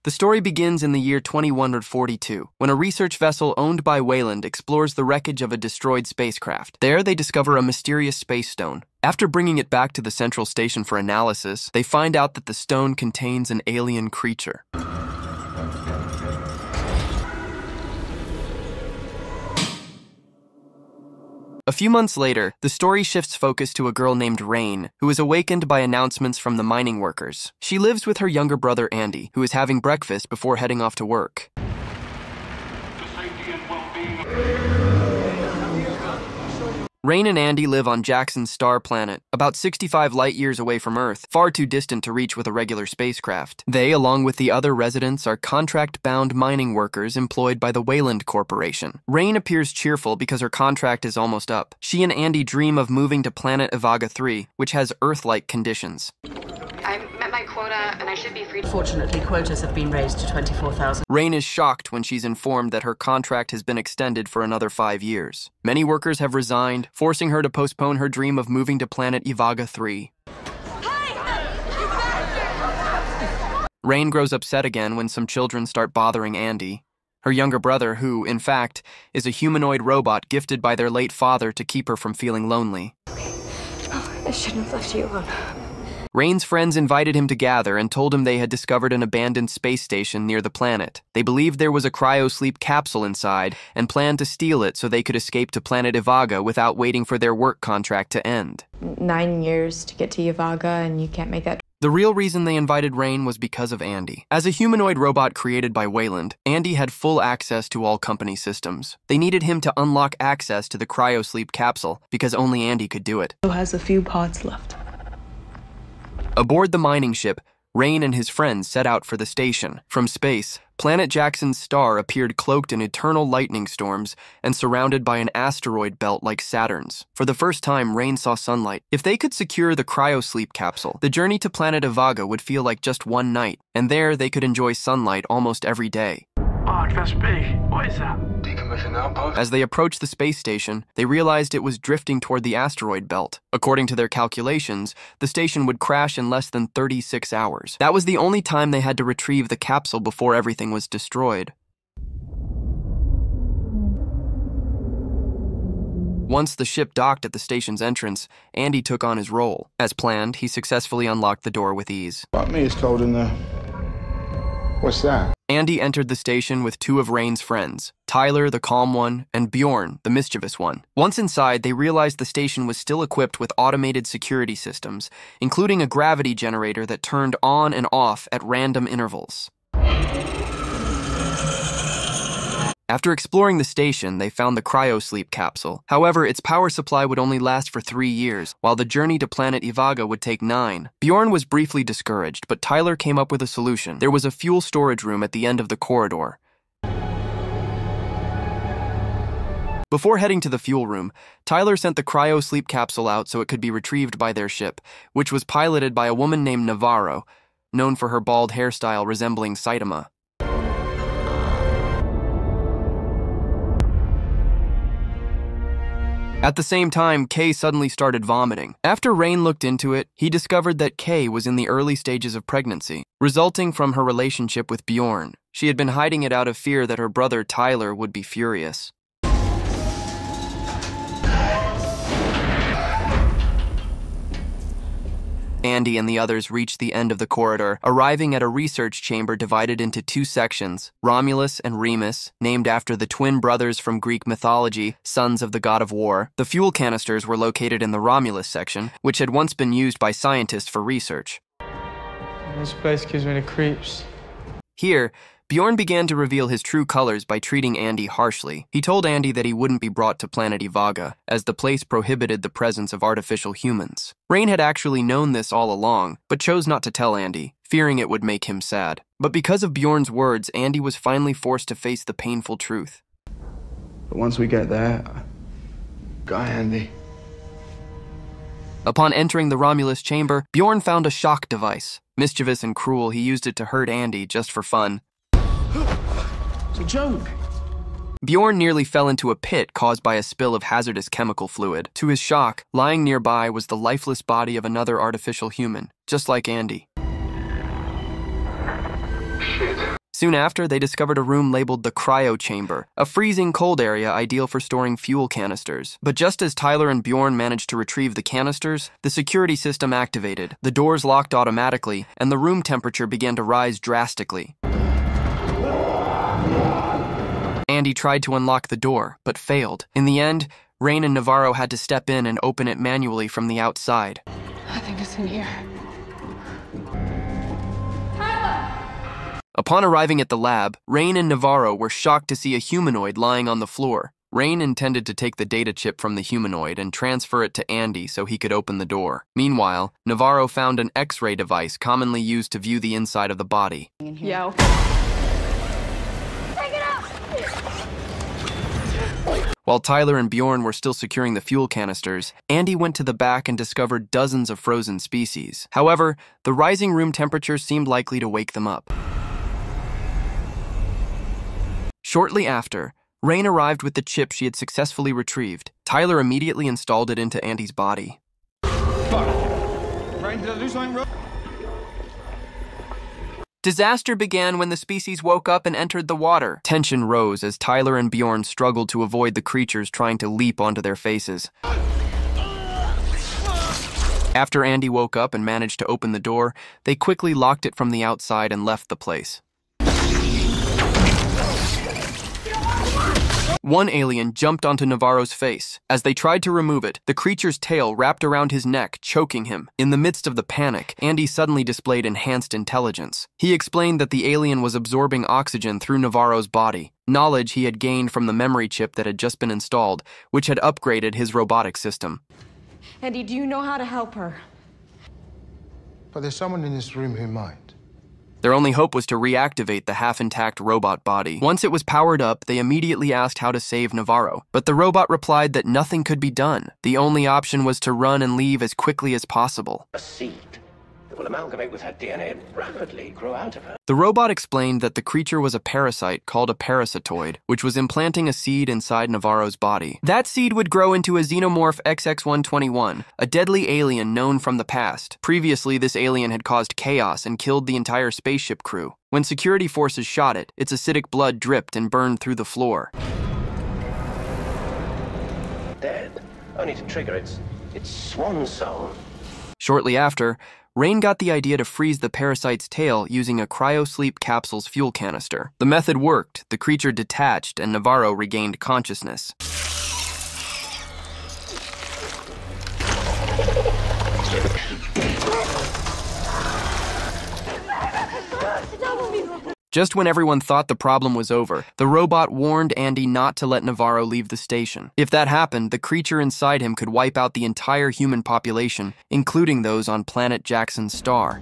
The story begins in the year 2142, when a research vessel owned by Wayland explores the wreckage of a destroyed spacecraft. There, they discover a mysterious space stone. After bringing it back to the central station for analysis, they find out that the stone contains an alien creature. A few months later, the story shifts focus to a girl named Rain, who is awakened by announcements from the mining workers. She lives with her younger brother Andy, who is having breakfast before heading off to work. Rain and Andy live on Jackson's star planet, about 65 light-years away from Earth, far too distant to reach with a regular spacecraft. They, along with the other residents, are contract-bound mining workers employed by the Wayland Corporation. Rain appears cheerful because her contract is almost up. She and Andy dream of moving to planet Ivaga 3, which has Earth-like conditions. I met my quota and I should be free. Fortunately, quotas have been raised to 24,000. Rain is shocked when she's informed that her contract has been extended for another 5 years. Many workers have resigned, forcing her to postpone her dream of moving to planet Ivaga 3. Rain grows upset again when some children start bothering Andy, her younger brother who, in fact, is a humanoid robot gifted by their late father to keep her from feeling lonely. I shouldn't have left you alone. Rain's friends invited him to gather and told him they had discovered an abandoned space station near the planet. They believed there was a cryo-sleep capsule inside and planned to steal it so they could escape to planet Ivaga without waiting for their work contract to end. 9 years to get to Ivaga, and you can't make that. The real reason they invited Rain was because of Andy. As a humanoid robot created by Wayland, Andy had full access to all company systems. They needed him to unlock access to the cryo-sleep capsule because only Andy could do it. It has a few parts left. Aboard the mining ship, Rain and his friends set out for the station. From space, planet Jackson's star appeared cloaked in eternal lightning storms and surrounded by an asteroid belt like Saturn's. For the first time, Rain saw sunlight. If they could secure the cryosleep capsule, the journey to planet Ivaga would feel like just one night, and there they could enjoy sunlight almost every day. Arc, that's big. What is that? Decommissioned outpost? As they approached the space station, they realized it was drifting toward the asteroid belt. According to their calculations, the station would crash in less than 36 hours. That was the only time they had to retrieve the capsule before everything was destroyed. Once the ship docked at the station's entrance, Andy took on his role. As planned, he successfully unlocked the door with ease. Fuck me, it's cold in there. What's that? Andy entered the station with two of Rain's friends, Tyler, the calm one, and Bjorn, the mischievous one. Once inside, they realized the station was still equipped with automated security systems, including a gravity generator that turned on and off at random intervals. After exploring the station, they found the cryosleep capsule. However, its power supply would only last for 3 years, while the journey to planet Ivaga would take 9. Bjorn was briefly discouraged, but Tyler came up with a solution. There was a fuel storage room at the end of the corridor. Before heading to the fuel room, Tyler sent the cryosleep capsule out so it could be retrieved by their ship, which was piloted by a woman named Navarro, known for her bald hairstyle resembling Saitama. At the same time, Kay suddenly started vomiting. After Rain looked into it, he discovered that Kay was in the early stages of pregnancy, resulting from her relationship with Bjorn. She had been hiding it out of fear that her brother Tyler would be furious. Andy and the others reached the end of the corridor, arriving at a research chamber divided into 2 sections, Romulus and Remus, named after the twin brothers from Greek mythology, sons of the god of war. The fuel canisters were located in the Romulus section, which had once been used by scientists for research. This place gives me the creeps. Here, Bjorn began to reveal his true colors by treating Andy harshly. He told Andy that he wouldn't be brought to planet Ivaga, as the place prohibited the presence of artificial humans. Rain had actually known this all along, but chose not to tell Andy, fearing it would make him sad. But because of Bjorn's words, Andy was finally forced to face the painful truth. But once we get there, go Andy. Upon entering the Romulus chamber, Bjorn found a shock device. Mischievous and cruel, he used it to hurt Andy just for fun. It's a joke. Bjorn nearly fell into a pit caused by a spill of hazardous chemical fluid. To his shock, lying nearby was the lifeless body of another artificial human, just like Andy. Shit. Soon after, they discovered a room labeled the cryo chamber, a freezing cold area ideal for storing fuel canisters. But just as Tyler and Bjorn managed to retrieve the canisters, the security system activated, the doors locked automatically, and the room temperature began to rise drastically. Andy tried to unlock the door, but failed. In the end, Rain and Navarro had to step in and open it manually from the outside. I think it's in here. Upon arriving at the lab, Rain and Navarro were shocked to see a humanoid lying on the floor. Rain intended to take the data chip from the humanoid and transfer it to Andy so he could open the door. Meanwhile, Navarro found an X-ray device commonly used to view the inside of the body. Yeah, okay. Take it out! While Tyler and Bjorn were still securing the fuel canisters, Andy went to the back and discovered dozens of frozen species. However, the rising room temperature seemed likely to wake them up. Shortly after, Rain arrived with the chip she had successfully retrieved. Tyler immediately installed it into Andy's body. Rain, did I do something wrong? Disaster began when the species woke up and entered the water. Tension rose as Tyler and Bjorn struggled to avoid the creatures trying to leap onto their faces. After Andy woke up and managed to open the door, they quickly locked it from the outside and left the place. One alien jumped onto Navarro's face. As they tried to remove it, the creature's tail wrapped around his neck, choking him. In the midst of the panic, Andy suddenly displayed enhanced intelligence. He explained that the alien was absorbing oxygen through Navarro's body, knowledge he had gained from the memory chip that had just been installed, which had upgraded his robotic system. Andy, do you know how to help her? But there's someone in this room who might. Their only hope was to reactivate the half-intact robot body. Once it was powered up, they immediately asked how to save Navarro. But the robot replied that nothing could be done. The only option was to run and leave as quickly as possible. A seed that will amalgamate with her DNA and rapidly grow out of her. The robot explained that the creature was a parasite called a parasitoid, which was implanting a seed inside Navarro's body. That seed would grow into a xenomorph XX-121, a deadly alien known from the past. Previously, this alien had caused chaos and killed the entire spaceship crew. When security forces shot it, its acidic blood dripped and burned through the floor. Dead, only to trigger its swan song. Shortly after, Rain got the idea to freeze the parasite's tail using a cryosleep capsule's fuel canister. The method worked, the creature detached, and Navarro regained consciousness. Just when everyone thought the problem was over, the robot warned Andy not to let Navarro leave the station. If that happened, the creature inside him could wipe out the entire human population, including those on planet Jackson's star.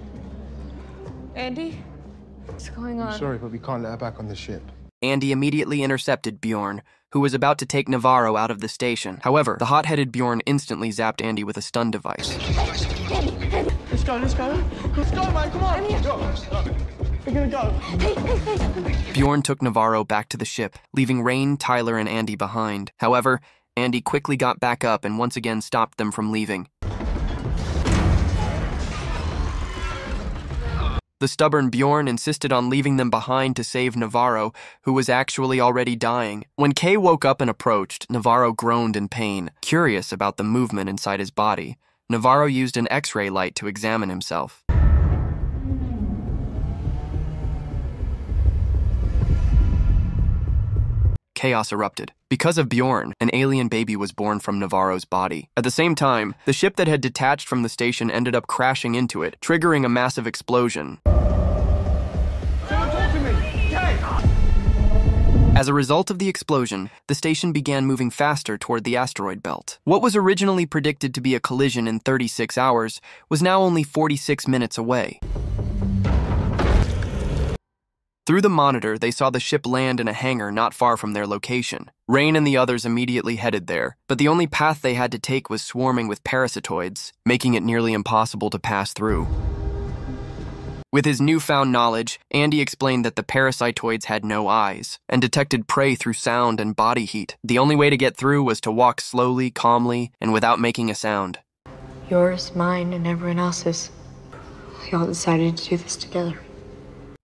Andy? What's going on? I'm sorry, but we can't let her back on the ship. Andy immediately intercepted Bjorn, who was about to take Navarro out of the station. However, the hot-headed Bjorn instantly zapped Andy with a stun device. Let's go, let's go. Let's go, man, come on. We're gonna go. Bjorn took Navarro back to the ship, leaving Rain, Tyler, and Andy behind. However, Andy quickly got back up and once again stopped them from leaving. The stubborn Bjorn insisted on leaving them behind to save Navarro, who was actually already dying. When Kay woke up and approached, Navarro groaned in pain. Curious about the movement inside his body, Navarro used an X-ray light to examine himself. Chaos erupted. Because of Bjorn, an alien baby was born from Navarro's body. At the same time, the ship that had detached from the station ended up crashing into it, triggering a massive explosion. As a result of the explosion, the station began moving faster toward the asteroid belt. What was originally predicted to be a collision in 36 hours was now only 46 minutes away. Through the monitor, they saw the ship land in a hangar not far from their location. Rain and the others immediately headed there, but the only path they had to take was swarming with parasitoids, making it nearly impossible to pass through. With his newfound knowledge, Andy explained that the parasitoids had no eyes and detected prey through sound and body heat. The only way to get through was to walk slowly, calmly, and without making a sound. Yours, mine, and everyone else's. We all decided to do this together.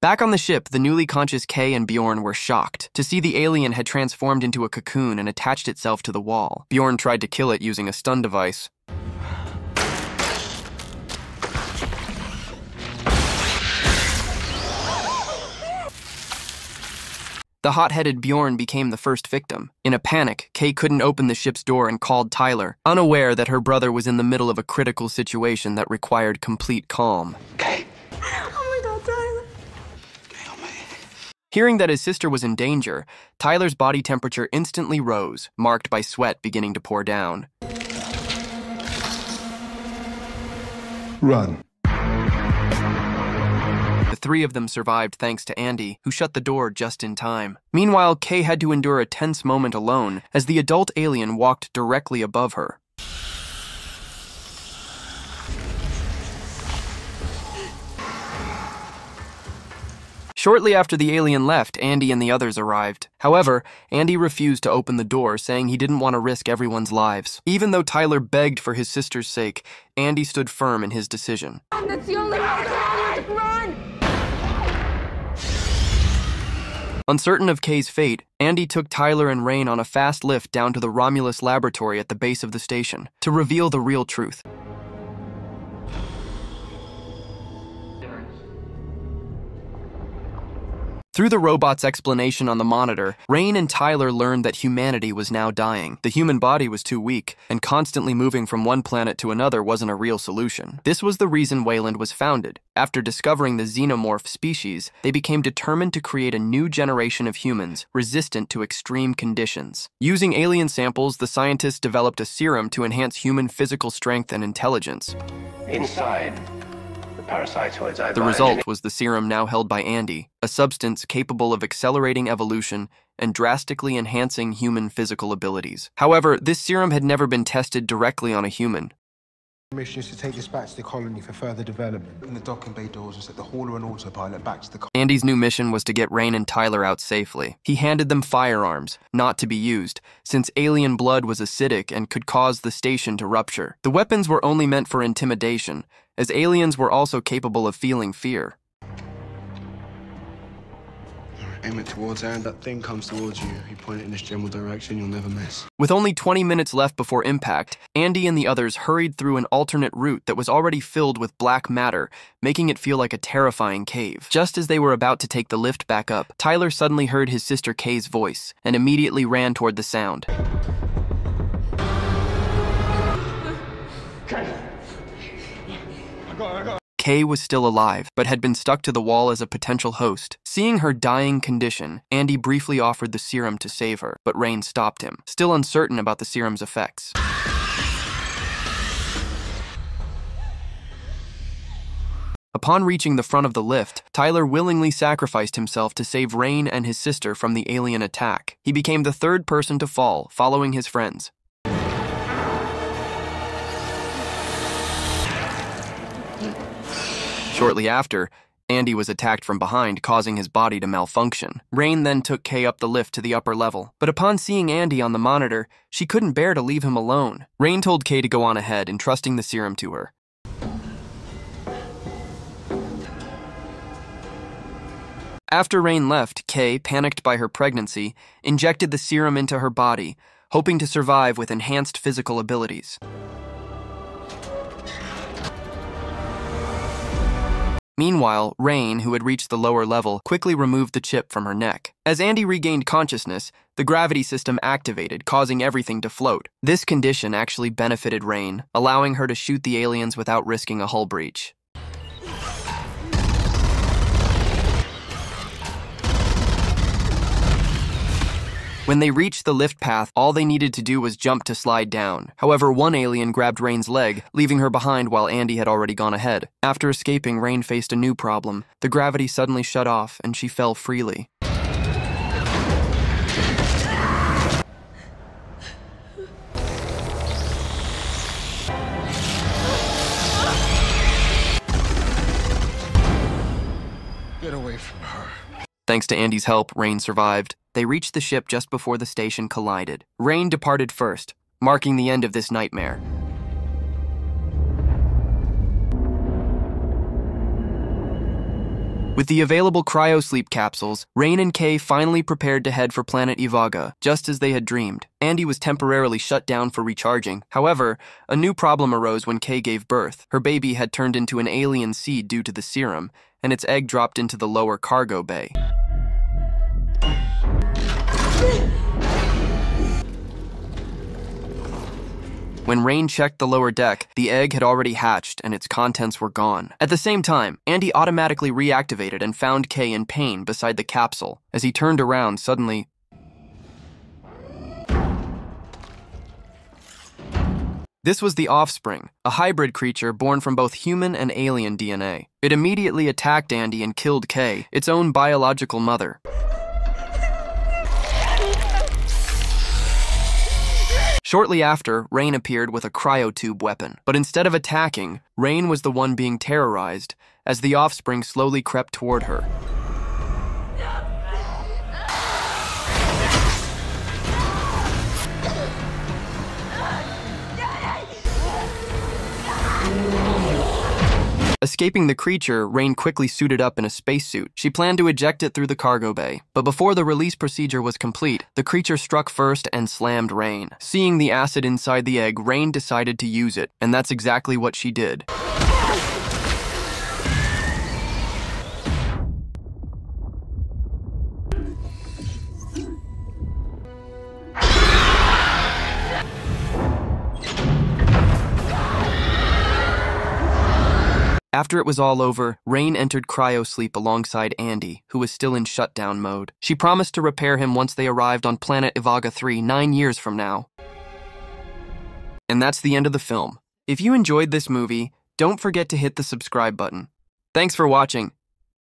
Back on the ship, the newly conscious Kay and Bjorn were shocked to see the alien had transformed into a cocoon and attached itself to the wall. Bjorn tried to kill it using a stun device. The hot-headed Bjorn became the first victim. In a panic, Kay couldn't open the ship's door and called Tyler, unaware that her brother was in the middle of a critical situation that required complete calm. Kay. Oh my God, Tyler. Kay, on me. Hearing that his sister was in danger, Tyler's body temperature instantly rose, marked by sweat beginning to pour down. Run. The three of them survived thanks to Andy, who shut the door just in time. Meanwhile, Kay had to endure a tense moment alone as the adult alien walked directly above her. Shortly after the alien left, Andy and the others arrived. However, Andy refused to open the door, saying he didn't want to risk everyone's lives. Even though Tyler begged for his sister's sake, Andy stood firm in his decision. That's the only way to run! Uncertain of Kay's fate, Andy took Tyler and Rain on a fast lift down to the Romulus laboratory at the base of the station to reveal the real truth. Through the robot's explanation on the monitor, Rain and Tyler learned that humanity was now dying. The human body was too weak, and constantly moving from one planet to another wasn't a real solution. This was the reason Wayland was founded. After discovering the xenomorph species, they became determined to create a new generation of humans resistant to extreme conditions. Using alien samples, the scientists developed a serum to enhance human physical strength and intelligence. Inside. Parasitoids I The result was the serum now held by Andy, a substance capable of accelerating evolution and drastically enhancing human physical abilities. However, this serum had never been tested directly on a human. The mission is to take this back to the colony for further development. Open the docking bay doors and set the hauler and autopilot back to the colony. Andy's new mission was to get Rain and Tyler out safely. He handed them firearms, not to be used, since alien blood was acidic and could cause the station to rupture. The weapons were only meant for intimidation, as aliens were also capable of feeling fear. Aim it towards her, and that thing comes towards you. You point it in this general direction, you'll never miss. With only 20 minutes left before impact, Andy and the others hurried through an alternate route that was already filled with black matter, making it feel like a terrifying cave. Just as they were about to take the lift back up, Tyler suddenly heard his sister Kay's voice and immediately ran toward the sound. Kay was still alive, but had been stuck to the wall as a potential host. Seeing her dying condition, Andy briefly offered the serum to save her, but Rain stopped him, still uncertain about the serum's effects. Upon reaching the front of the lift, Tyler willingly sacrificed himself to save Rain and his sister from the alien attack. He became the third person to fall, following his friends. Shortly after, Andy was attacked from behind, causing his body to malfunction. Rain then took Kay up the lift to the upper level, but upon seeing Andy on the monitor, she couldn't bear to leave him alone. Rain told Kay to go on ahead, entrusting the serum to her. After Rain left, Kay, panicked by her pregnancy, injected the serum into her body, hoping to survive with enhanced physical abilities. Meanwhile, Rain, who had reached the lower level, quickly removed the chip from her neck. As Andy regained consciousness, the gravity system activated, causing everything to float. This condition actually benefited Rain, allowing her to shoot the aliens without risking a hull breach. When they reached the lift path, all they needed to do was jump to slide down. However, one alien grabbed Rain's leg, leaving her behind while Andy had already gone ahead. After escaping, Rain faced a new problem. The gravity suddenly shut off, and she fell freely. Get away from her. Thanks to Andy's help, Rain survived. They reached the ship just before the station collided. Rain departed first, marking the end of this nightmare. With the available cryosleep capsules, Rain and Kay finally prepared to head for planet Ivaga, just as they had dreamed. Andy was temporarily shut down for recharging. However, a new problem arose when Kay gave birth. Her baby had turned into an alien seed due to the serum, and its egg dropped into the lower cargo bay. When Rain checked the lower deck, the egg had already hatched and its contents were gone. At the same time, Andy automatically reactivated and found Kay in pain beside the capsule. As he turned around, suddenly, this was the offspring, a hybrid creature born from both human and alien DNA. It immediately attacked Andy and killed Kay, its own biological mother. Shortly after, Rain appeared with a cryotube weapon. But instead of attacking, Rain was the one being terrorized as the offspring slowly crept toward her. Escaping the creature, Rain quickly suited up in a spacesuit. She planned to eject it through the cargo bay. But before the release procedure was complete, the creature struck first and slammed Rain. Seeing the acid inside the egg, Rain decided to use it, and that's exactly what she did. After it was all over, Rain entered cryosleep alongside Andy, who was still in shutdown mode. She promised to repair him once they arrived on planet Ivaga 3 9 years from now. And that's the end of the film. If you enjoyed this movie, don't forget to hit the subscribe button. Thanks for watching.